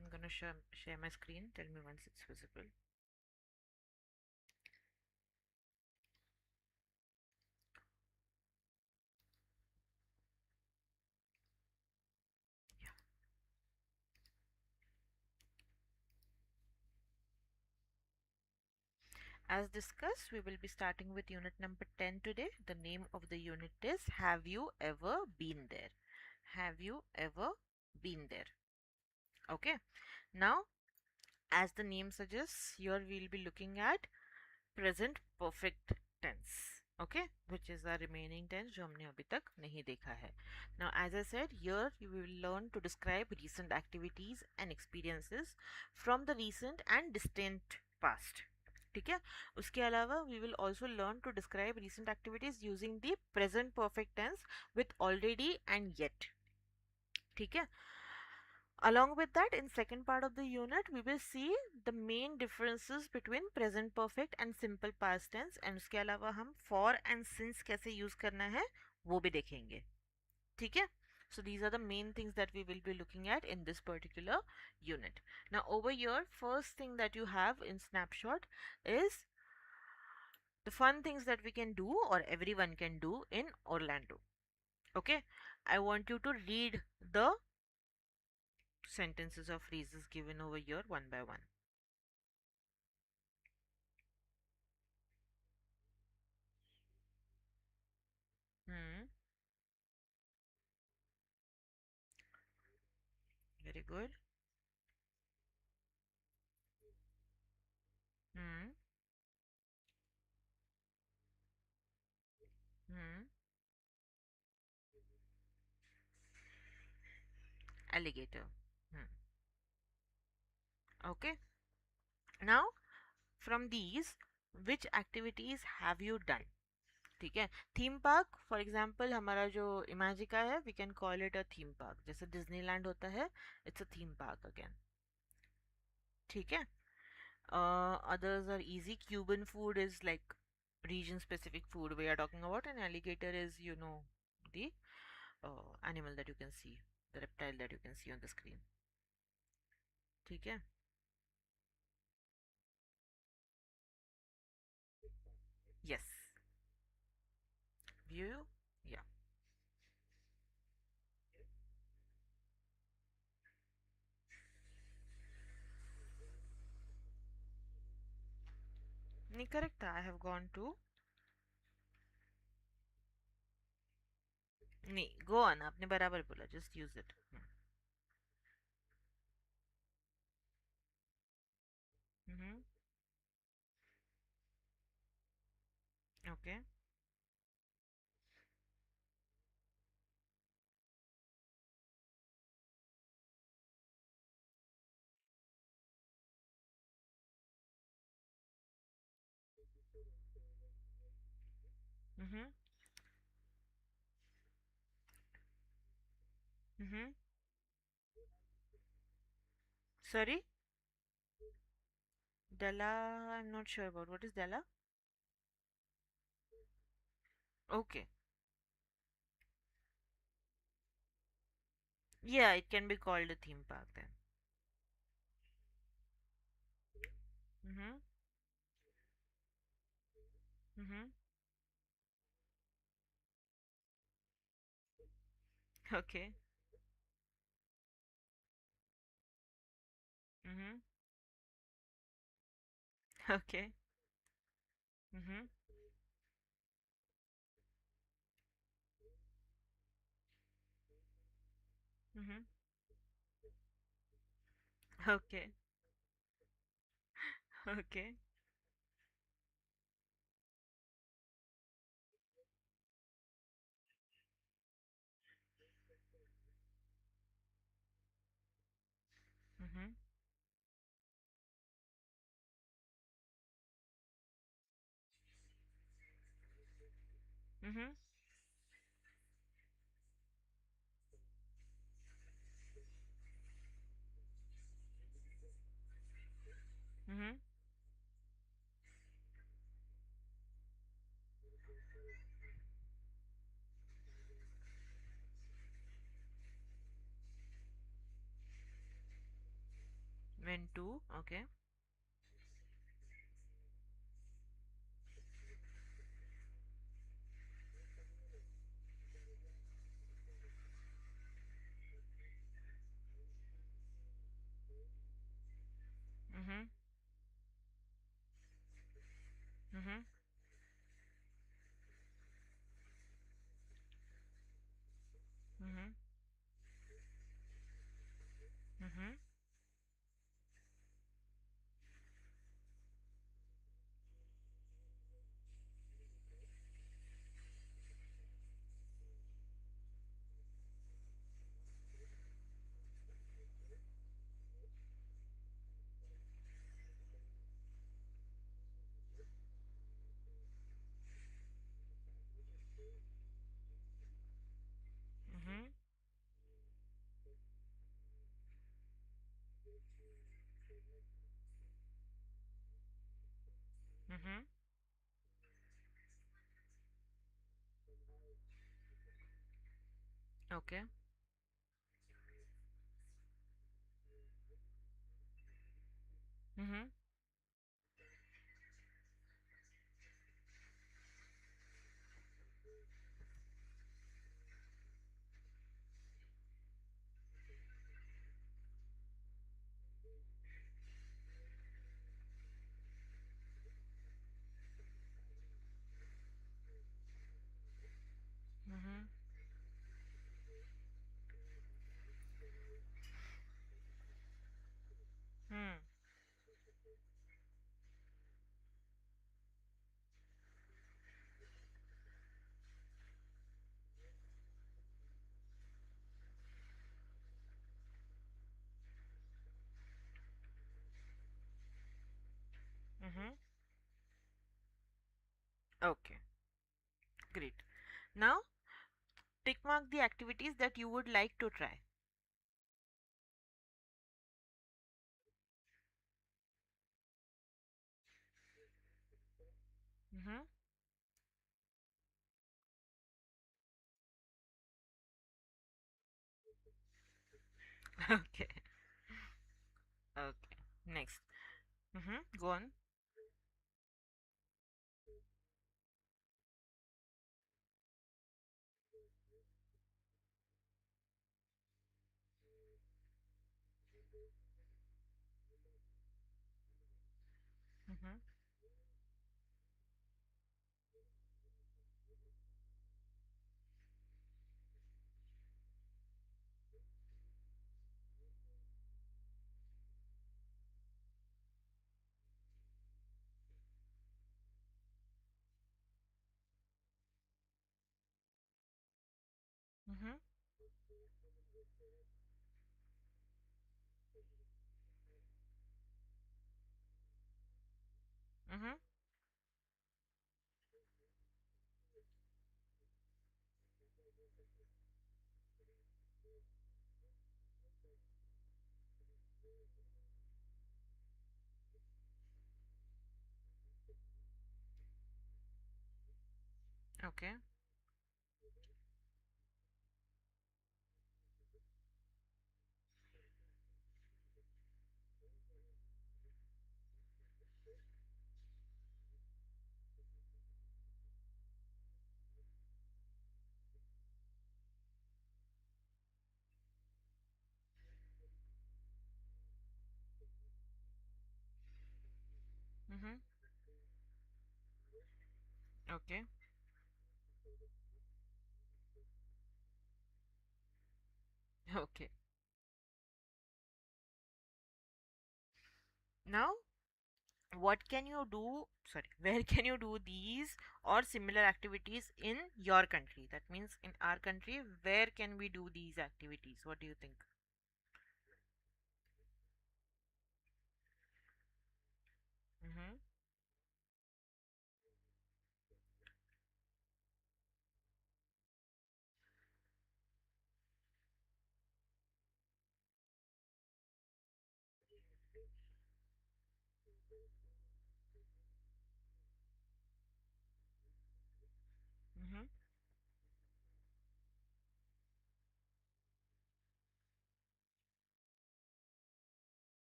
I'm gonna share my screen. Tell me once it's visible. Yeah. As discussed, we will be starting with unit number 10 today. The name of the unit is Have You Ever Been There? Have you ever been there? Okay. Now, as the name suggests, here we'll be looking at present perfect tense. Okay, which is the remaining tense जो हमने अभी तक नहीं देखा है. Now, as I said, here you will learn to describe recent activities and experiences from the recent and distant past. ठीक है. उसके अलावा we will also learn to describe recent activities using the present perfect tense with already and yet. ठीक है. Along with that, in second part of the unit, we will see the main differences between present perfect and simple past tense, and उसके अलावा हम for and since कैसे use करना है वो भी देखेंगे. ठीक है? So these are the main things that we will be looking at in this particular unit. Now over here, first thing that you have in snapshot is the fun things that we can do or everyone can do in Orlando. Okay? I want you to read the sentences or phrases given over here one by one. Hmm. Very good. Hmm. Hmm. Alligator. Hmm. Okay. Now, from these, which activities have you done? ठीक है. Theme park for example हमारा जो इमेजिका है we can call it a theme park. जैसे Disneyland होता है it's a theme park again. ठीक है. Others are easy. Cuban food is like region specific food we are talking about, and alligator is, you know, the animal that you can see, the reptile that you can see on the screen. ठीक है. Yes. View. Yeah. नहीं correct था. I have gone to. नहीं go on. आपने बराबर बोला. Just use it. Mm-hmm. Okay. Mm-hmm. Mm-hmm. Sorry. Della. I'm not sure about what is Della. Okay. Yeah, it can be called a theme park then. Mm-hmm. Mm-hmm. Okay. Mm-hmm. Okay. Mm-hmm. Mm-hmm. Okay. Okay. Mm-hmm. Mm-hmm. Mm-hmm. When two. Okay. Mhm. Mhm. Mhm. Mhm. Mhm. Mhm. Okay. Mhm. Mhm. Hmm. Mhm. Okay. Great. Now, tick mark the activities that you would like to try. Mhm. Okay. Okay. Next. Mhm. Go on. Mhm. Mhm. Mhm. Okay. Mhm. Okay. Okay. Now, what can you do? Sorry, where can you do these or similar activities in your country? That means in our country, where can we do these activities? What do you think? Mhm. Mhm.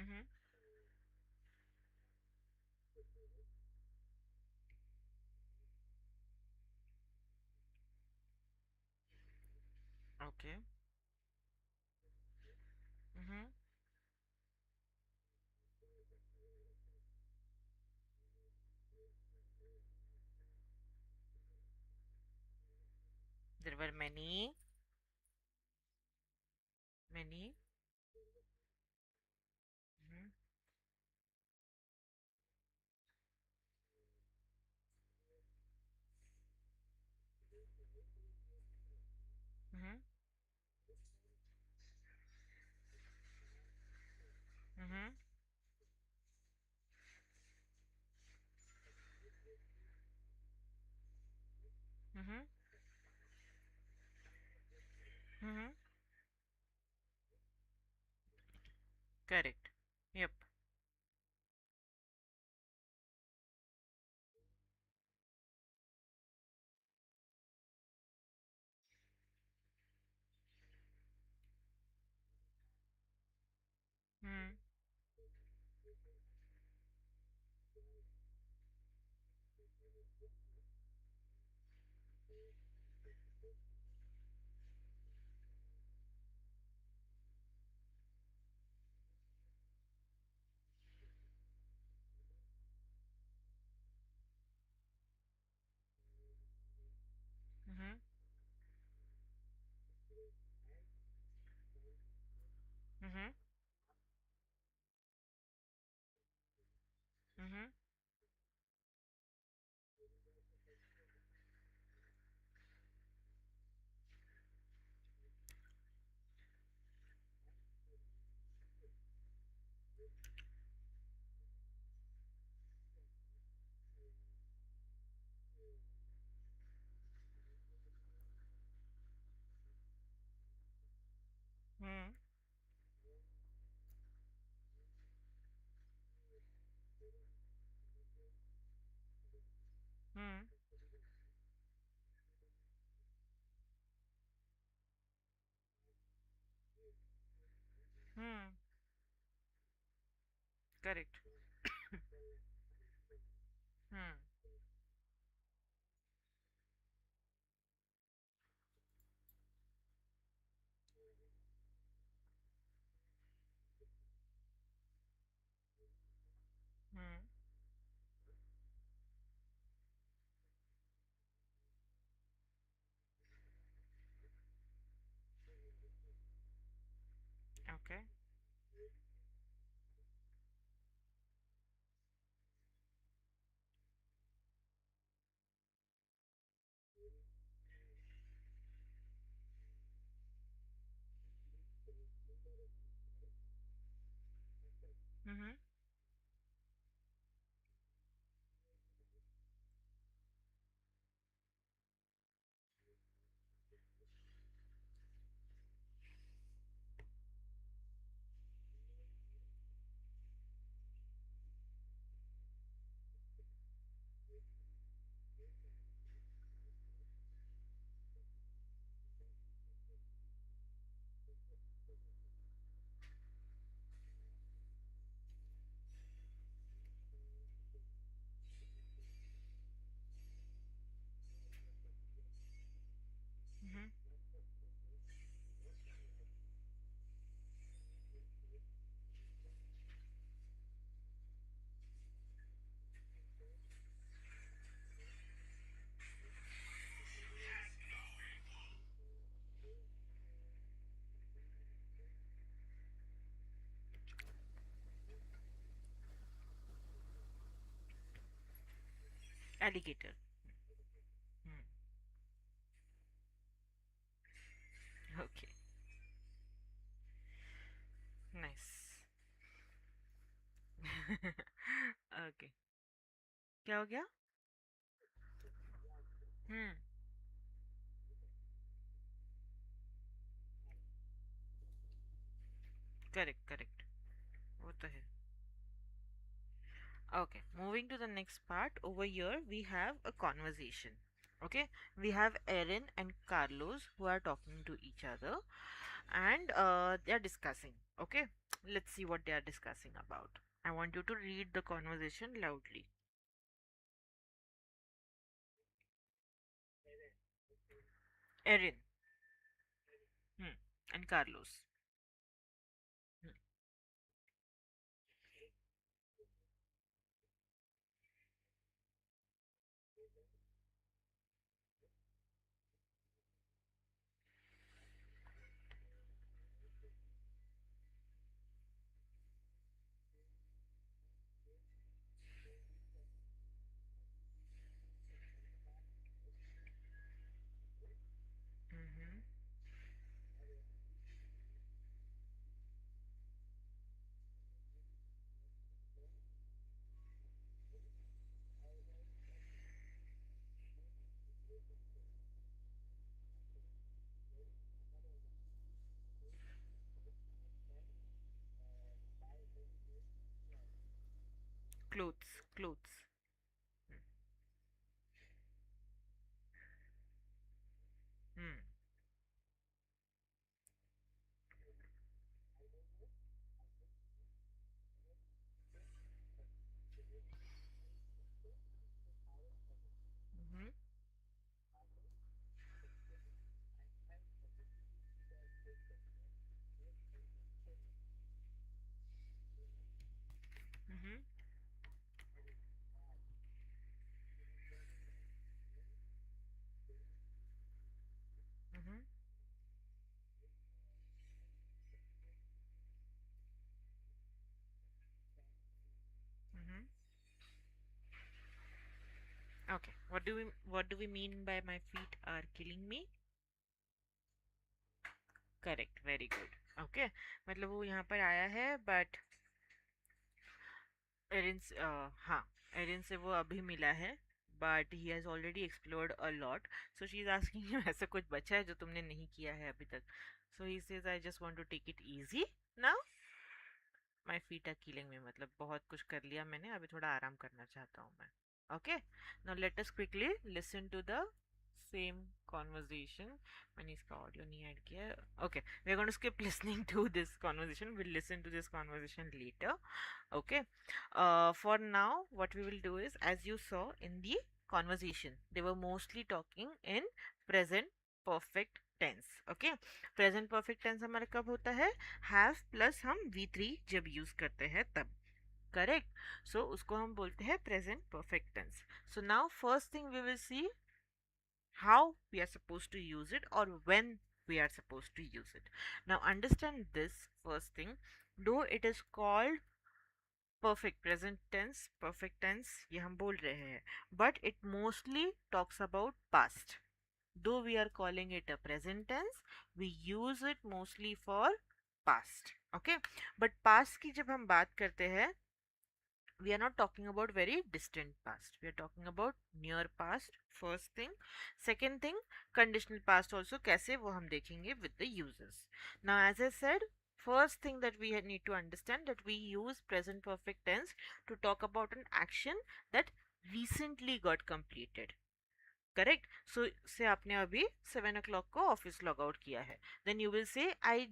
Mm-hmm. Okay. Mm-hmm. There were many, many. Mm-hmm. Mm-hmm. Mm-hmm. Mm-hmm. Mm-hmm. Correct. Yep. Mm-hmm. Mm-hmm. Mm-hmm. Mm-hmm. Mm-hmm. Mm-hmm. Mm-hmm. Correct. Mm-hmm. Mm-hmm. Okay. Mm-hmm. Mm-hmm. Alligator. Mm. Okay. Nice. Okay. क्या हो गया? Hmm. Correct correct. वो तो है. Okay, moving to the next part. Over here, we have a conversation. Okay, we have Erin and Carlos who are talking to each other and they are discussing. Okay, let's see what they are discussing about. I want you to read the conversation loudly. Erin, and Carlos. Hmm. Mm-hmm. Clothes, clothes. Hmm. Mm-hmm. Mm-hmm. Mm-hmm. Mm-hmm. Okay. What do we mean by my feet are killing me? Correct, very good. Okay, मतलब वो यहाँ पर आया है but Erin हाँ, Erin से वो अभी मिला है but he has already explored a lot. So she is asking him ऐसा कुछ बचा है जो तुमने नहीं किया है अभी तक. So he says I just want to take it easy now. My feet are killing me मतलब बहुत कुछ कर लिया मैंने, अभी थोड़ा आराम करना चाहता हूँ मैं. Okay, now let us quickly listen to the same conversation. मैंने इसका ऑडियो नहीं ऐड किया. Okay, we are going to skip listening to this conversation. We'll listen to this conversation later. Okay, for now what we will do is, as you saw in the conversation, they were mostly talking in present perfect tense. Okay, present perfect tense हमारा कब होता है? Have plus हम V3 जब use करते हैं तब. Correct. सो उसको हम बोलते हैं present perfect tense. So now first thing we will see how we are supposed to use it or when we are supposed to use it. Now understand this first thing. Though it is called perfect present tense, perfect tense ये हम बोल रहे हैं, but it mostly talks about past. Though we are calling it a present tense, we use it mostly for past. Okay, but past की जब हम बात करते हैं, we are not talking about very distant past, we are talking about near past. First thing. Second thing, conditional past also कैसे वो हम देखेंगे with the uses. Now as I said, first thing that we need to understand that we use present perfect tense to talk about an action that recently got completed. Correct. So say आपने अभी 7 o'clock को office log out किया है, then you will say I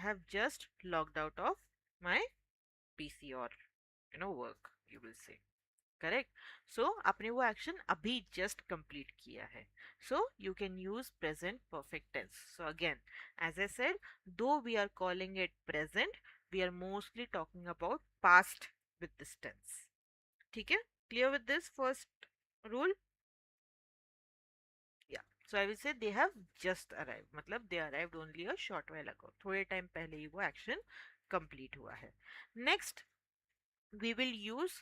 have just logged out of my PC और work, you will say. Correct. So आपने वो action अभी just complete किया है, so you can use present perfect tense. So again, as I said, though we are calling it present, we are mostly talking about past with this tense. ठीक है, clear with this first rule? Yeah. So I will say they have just arrived, मतलब they arrived only a short while ago, थोड़े time पहले ही वो action complete हुआ है. Next, we will use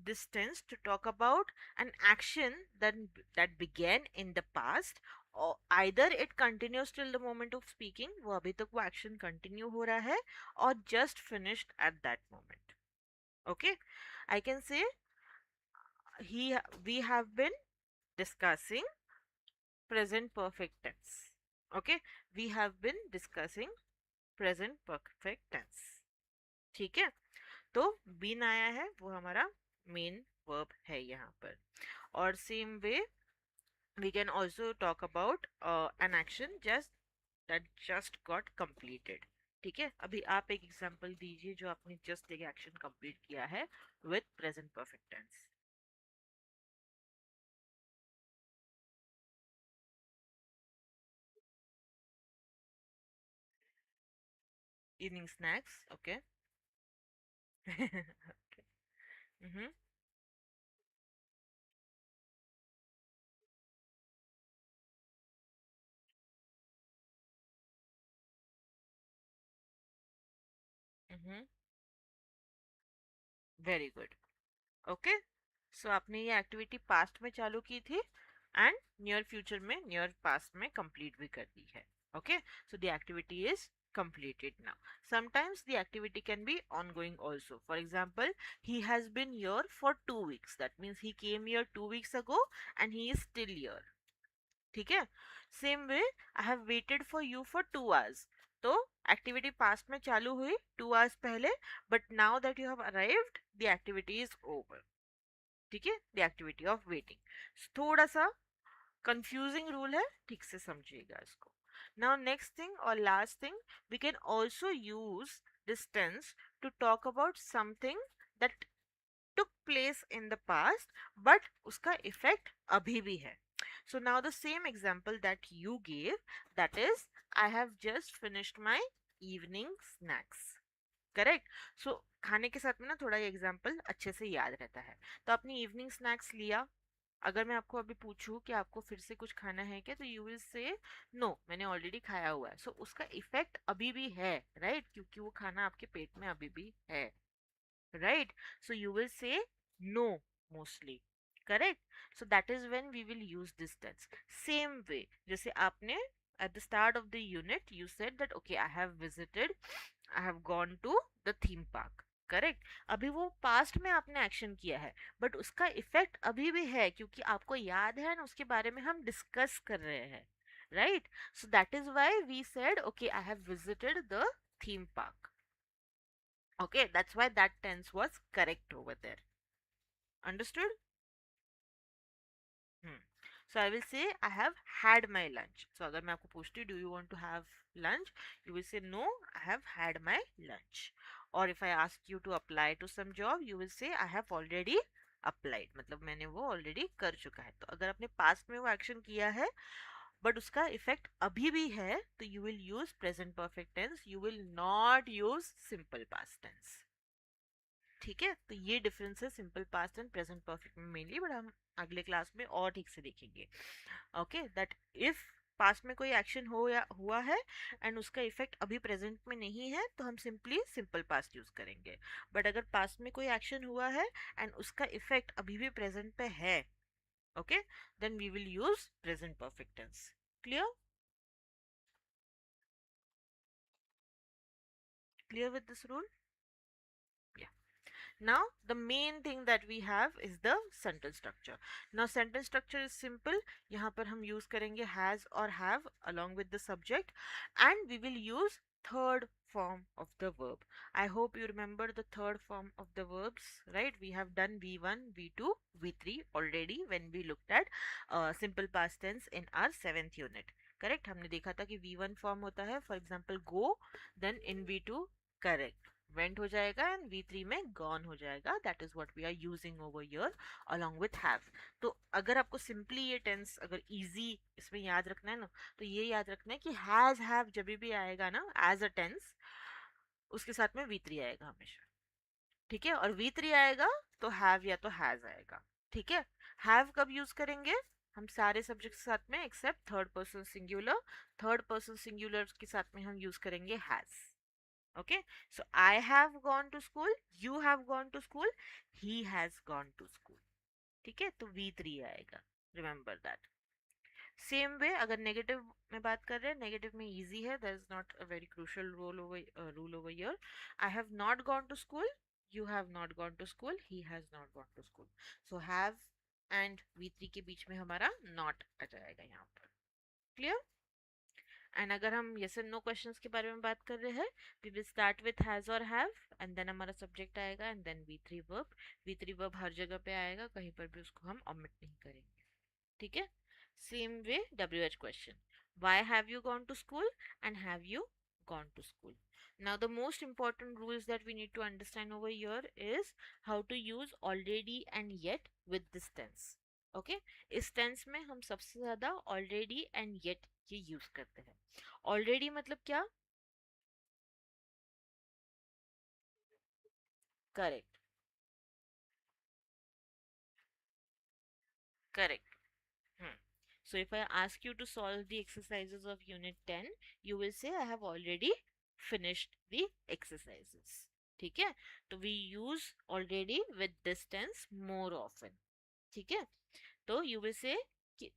this tense to talk about an action that began in the past, or either it continues till the moment of speaking, वो अभी तक वो action continue हो रहा है, or just finished at that moment. Okay, I can say he we have been discussing present perfect tense. Okay, we have been discussing present perfect tense. ठीक है, तो बीन आया है वो हमारा मेन वर्ब है यहाँ पर. और same way we can also talk about an action just that just got completed. ठीक है, अभी आप एक एग्जांपल दीजिए जो आपने जस्ट एक एक्शन कंप्लीट किया है with present perfect tense. Evening snacks, okay. Okay. Hmm. Hmm. Very good. Okay, so आपने ये एक्टिविटी पास्ट में चालू की थी एंड नियर फ्यूचर में, नियर पास्ट में कंप्लीट भी कर दी है। Okay, so the activity is completed now. Sometimes the activity can be ongoing also. For example, he has been here for 2 weeks. That means he came here 2 weeks ago and he is still here. ठीक है, same way I have waited for you for 2 hours. तो activity past में चालू हुई 2 hours पहले, but now that you have arrived the activity is over. ठीक है, the activity of waiting थोड़ा सा कंफ्यूजिंग रूल है, ठीक से समझिएगा इसको। नाउ नेक्स्ट थिंग और last thing, we can also use this tense to talk about something that took place in the past but uska effect abhi bhi hai. So now the same example that you gave, that is, I have just finished my evening snacks. Correct. So खाने के साथ में ना थोड़ा ये example अच्छे से याद रहता है। तो आपने इवनिंग स्नैक्स लिया, अगर मैं आपको अभी पूछूं कि आपको फिर से कुछ खाना है क्या, तो यू विल से नो, मैंने ऑलरेडी खाया हुआ है। सो उसका इफेक्ट अभी भी है, राइट, क्योंकि वो खाना आपके पेट में अभी भी है, right? So you will say no mostly, correct? So that is when we will use this tense. Same way, जैसे आपने at the start of the unit you said that okay, I have visited, I have gone to the theme park, correct. अभी वो past में आपने action किया है, but उसका effect अभी भी है क्योंकि आपको याद है ना, उसके बारे में हम डिस्कस कर रहे हैं, right? So that is why we said okay, I have visited the theme park. Okay, that's why that tense was correct over there. Understood? Hmm. So I will say I have had my lunch. So अगर मैं आपको पूछती हूँ do you want to have lunch, you will say no, I have had my lunch. Or if I ask you to apply to some job, you will say I have already applied. मतलब मैंने वो already कर चुका है। तो अगर आपने past में वो action किया है बट उसका इफेक्ट अभी भी है, तो you will use present perfect tense. You will not use simple past tense. ठीक है, तो ये डिफरेंस है simple past and present perfect में मेनली, बट हम अगले क्लास में और ठीक से देखेंगे। ओके, दैट इफ पास्ट में कोई एक्शन हो या हुआ है एंड उसका इफेक्ट अभी प्रेजेंट में नहीं है, तो हम सिंपली सिंपल पास्ट यूज करेंगे। बट अगर पास्ट में कोई एक्शन हुआ है एंड उसका इफेक्ट अभी भी प्रेजेंट पे है, okay, then we will use present perfect tense. Clear? Clear with this rule? Now the main thing that we have is the sentence structure. Now sentence structure is simple. यहाँ पर हम use करेंगे has or have along with the subject, and we will use third form of the verb. I hope you remember the third form of the verbs, right? We have done V1, V2, V3 already when we looked at simple past tense in our 7th unit. Correct? हमने देखा था कि V1 form होता है, for example go, then in V2 correct, went हो जाएगा and V3 में gone हो जाएगा। That is what we are using over here along with have. तो अगर आपको सिंपली ये टेंस अगर इजी इसमें याद रखना है ना, तो ये याद रखना है कि हैज हैव जब भी आएगा ना एज अ टेंस, उसके साथ में V3 आएगा हमेशा। ठीक है, और V3 आएगा तो हैव या तो हैज आएगा। ठीक है, हैव कब यूज करेंगे? हम सारे सब्जेक्ट के साथ में except third person singular, third person singular के साथ में हम यूज करेंगे has. Okay, so I have gone to school, you have gone to school, he has gone to school. ठीक है, तो V3 आएगा, रिमेंबर दैट। सेम वे अगर नेगेटिव में बात कर रहे हैं, नेगेटिव में इजी है, that is not a very crucial rule over here. I have not gone to school, you have not gone to school, he has not gone to school. So have and V3 के बीच में हमारा not आ जाएगा यहाँ पर। Clear? And अगर हम yes and know questions के बारे में बात कर रहे हैं, we will start with has और हैव एंड देन हमारा सब्जेक्ट आएगा and then V3 verb. V3 verb हर जगह पे आएगा, कहीं पर भी उसको हम ओमिट नहीं करेंगे। ठीक है, same way WH question, why have you gone to school and have you gone to school. Now the most important rules that we need to understand over here is how to use already and yet with this tense. Okay इस tense में हम सबसे ज्यादा already and yet ये use करते हैं. already मतलब क्या? Correct. Correct. So if I ask you to solve the exercises of unit 10, you will say I have already finished the exercises. ठीक है? तो we use already with this tense more often. ठीक है? तो you will say कि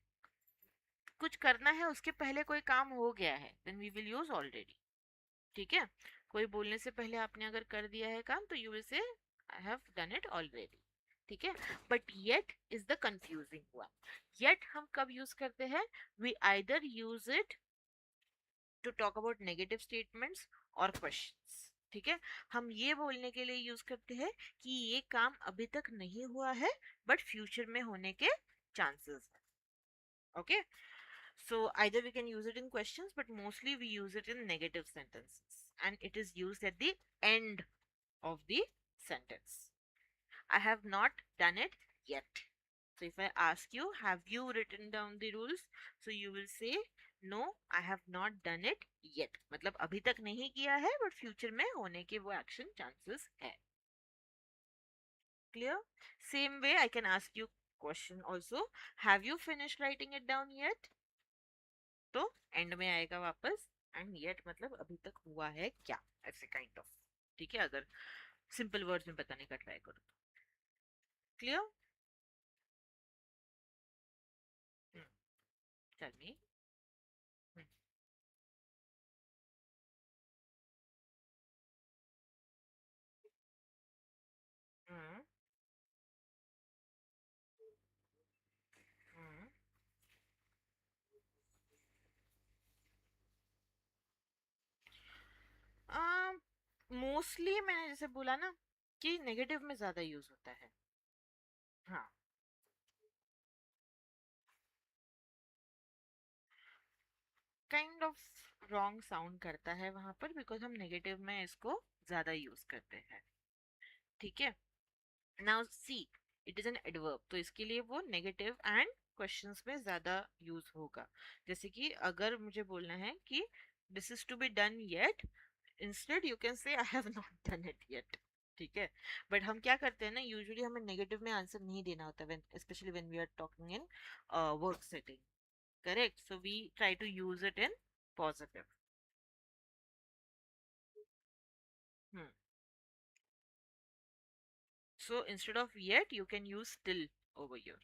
कुछ करना है उसके पहले कोई काम हो गया है, then we will use already. ठीक है? कोई बोलने से पहले आपने अगर कर दिया है काम तो you will say I have done it already. ठीक है? But yet is the confusing one. Yet हम कब यूज करते हैं? We either use it to talk about negative statements or questions. ठीक है? हम ये बोलने के लिए यूज करते हैं कि ये काम अभी तक नहीं हुआ है बट फ्यूचर में होने के चांसेस है. Okay so either we can use it in questions but mostly we use it in negative sentences and it is used at the end of the sentence. I have not done it yet. So if I ask you, have you written down the rules? So you will say, no, I have not done it yet. मतलब अभी तक नहीं किया है but future में होने के वो action chances है. Clear? Same way I can ask you question also. Have you finished writing it down yet? तो end में आएगा वापस and yet मतलब अभी तक हुआ है क्या ऐसे kind of. ठीक है अगर simple words में बताने का try करो तो. Clear? Hmm. Tell me. Hmm. Hmm. Hmm. Mostly मैंने जैसे बोला ना कि नेगेटिव में ज्यादा यूज होता है. हाँ. काइंड ऑफ रॉन्ग साउंड करता है वहां पर बिकॉज हम नेगेटिव में इसको ज्यादा यूज करते हैं. ठीक है. Now see it is an adverb तो इसके लिए वो नेगेटिव एंड क्वेश्चंस में ज्यादा यूज होगा. जैसे कि अगर मुझे बोलना है कि this is to be done yet instead you can say I have not done it yet. ठीक है. बट हम क्या करते हैं ना यूजुअली हमें नेगेटिव में आंसर नहीं देना होता when specially when we are talking in work setting. Correct. So we try to use it in positive. So instead of yet you can use still over here.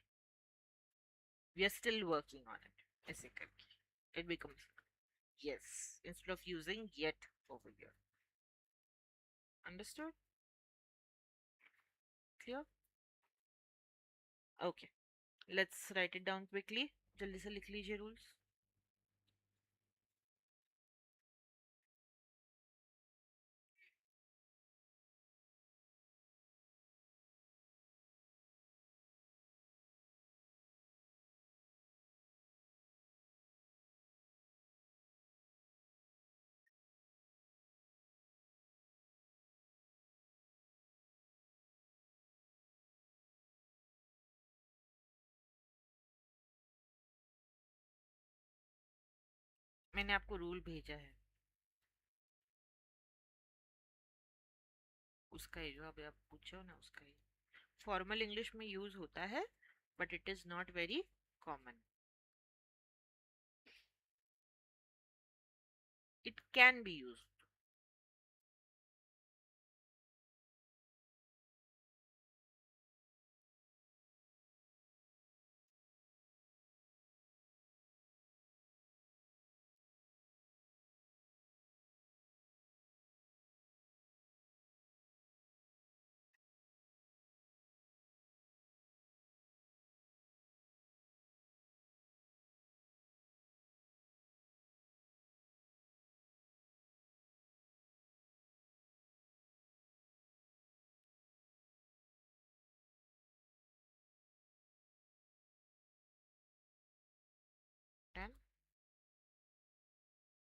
We are still working on it. ऐसे करके it becomes yes instead of using yet over here. Understood? Clear? Okay. Let's write it down quickly. जल्दी से लिख लीजिए rules. मैंने आपको rule भेजा है उसका ही जो अभी आप पूछे हो ना उसका ही. फॉर्मल इंग्लिश में यूज होता है but it is not very common. It can be use.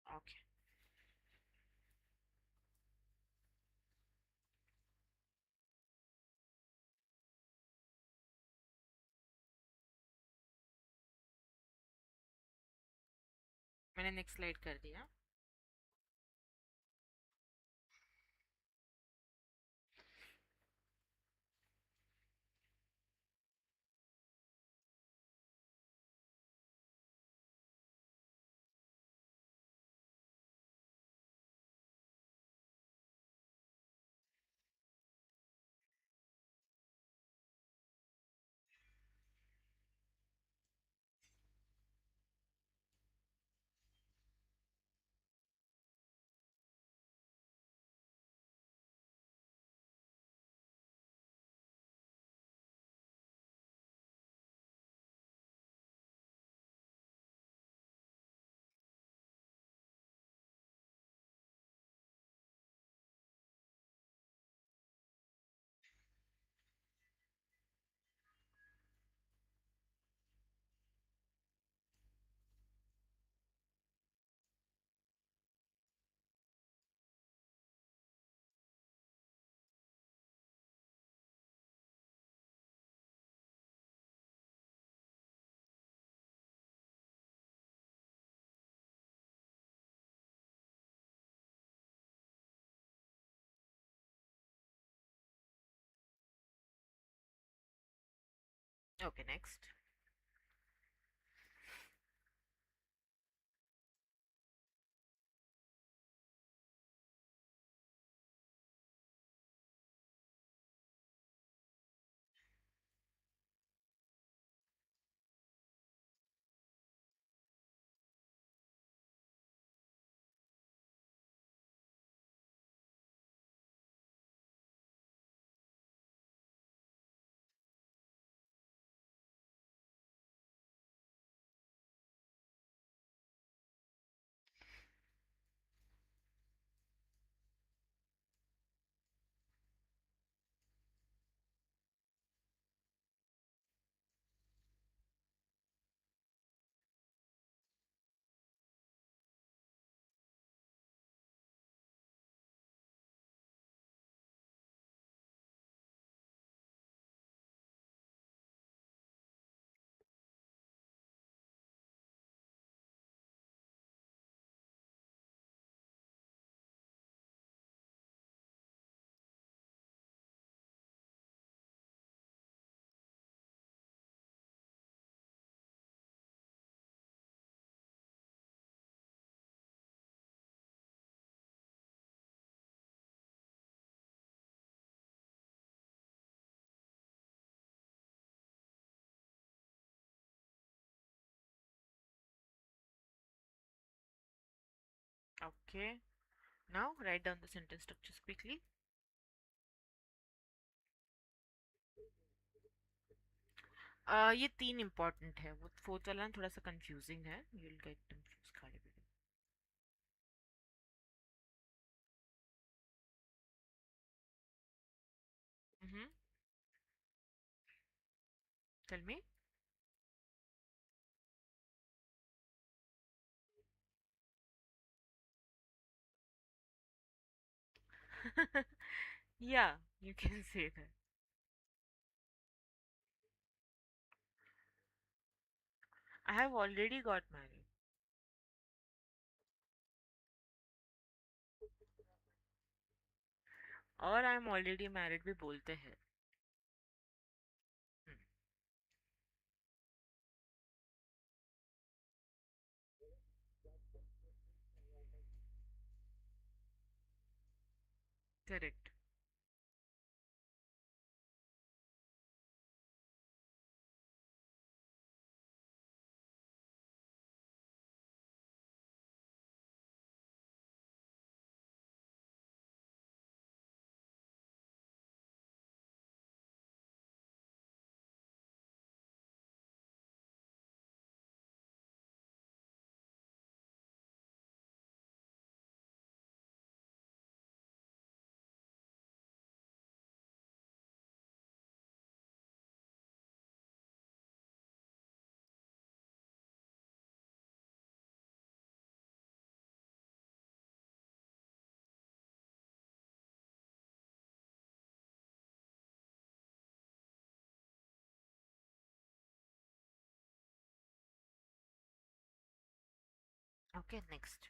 Okay. मैंने नेक्स्ट स्लाइड कर दिया. Okay, next. Okay. Now write down the sentence structures quickly. ये तीन important है. वो fourth वाला थोड़ा सा confusing है. You'll get confused खाली भी. Mm-hmm. Tell me. Yeah, you can say that. I have already got married. और आई एम ऑलरेडी मैरिड भी बोलते हैं. करेक्ट. Okay, next.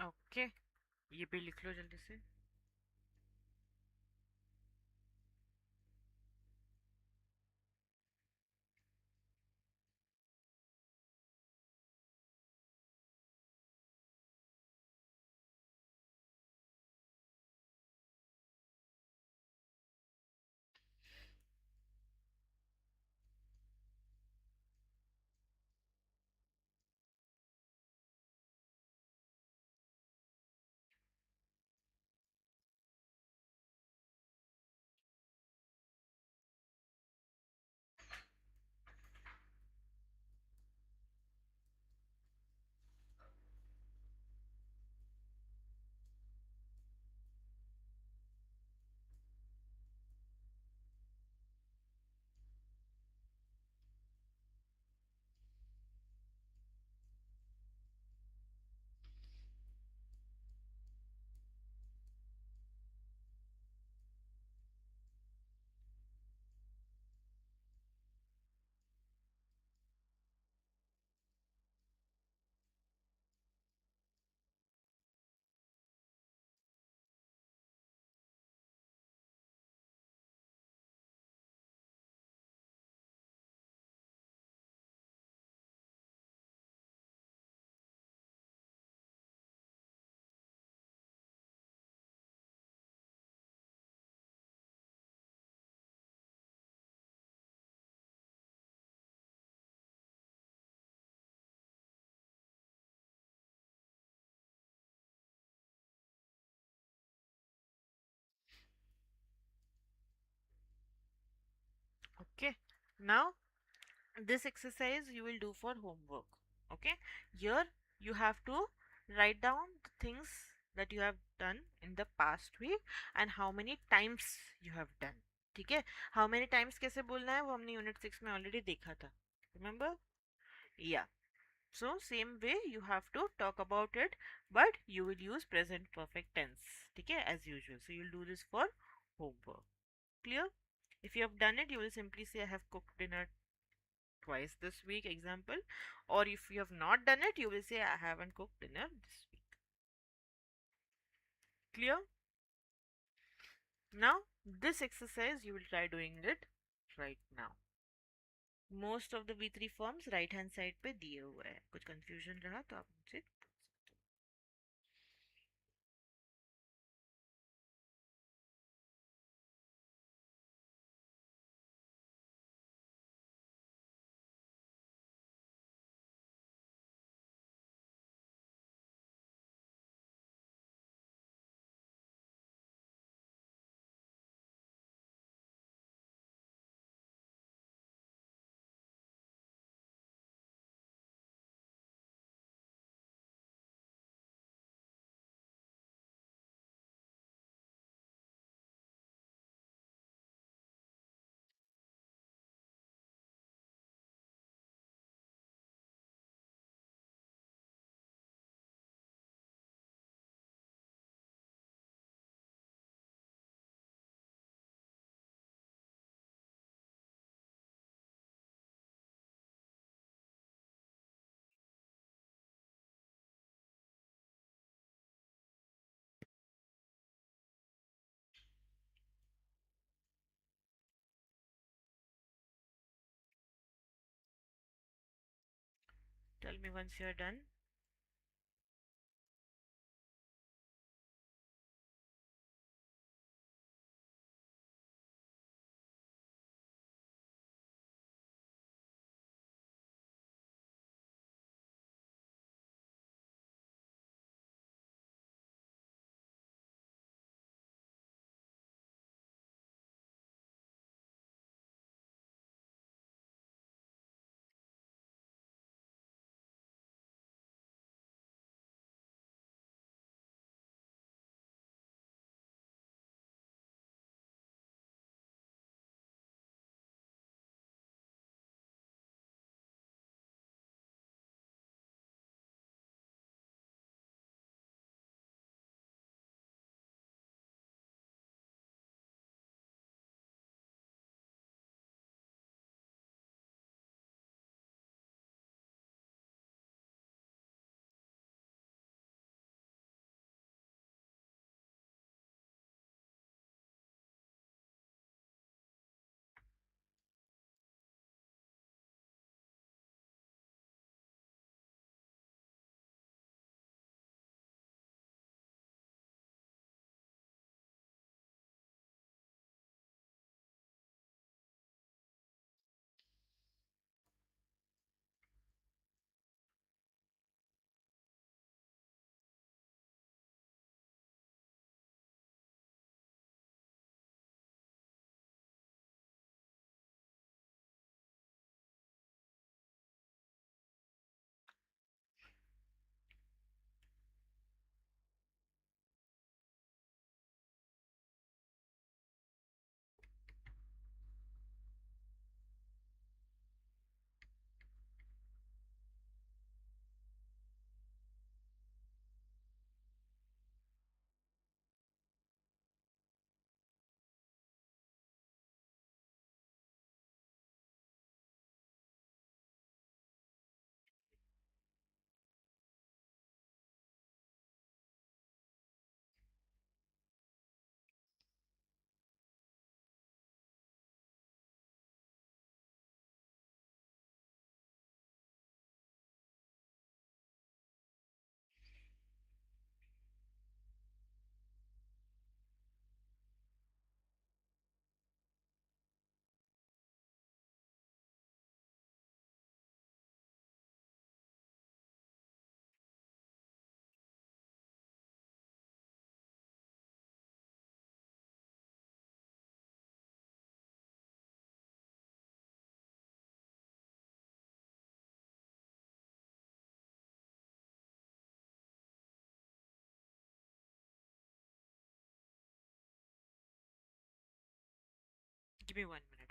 ओके, ये भी लिख लो जल्दी से. Okay, now this exercise you will do for homework. Okay, here you have to write down the things that you have done in the past week and how many times you have done. ठीक है, how many times कैसे बोलना है वो हमने unit 6 में already देखा था. Remember? Yeah. So same way you have to talk about it, but you will use present perfect tense. ठीक है, as usual. So you'll do this for homework. Clear? If you have done it, you will simply say I have cooked dinner twice this week, example. Or if you have not done it, you will say I haven't cooked dinner this week. Clear? Now, this exercise you will try doing it right now. Most of the V3 forms right hand side पे दिए हुए हैं. कुछ confusion रहा तो आप मुझे Tell me once you're done. Give me 1 minute.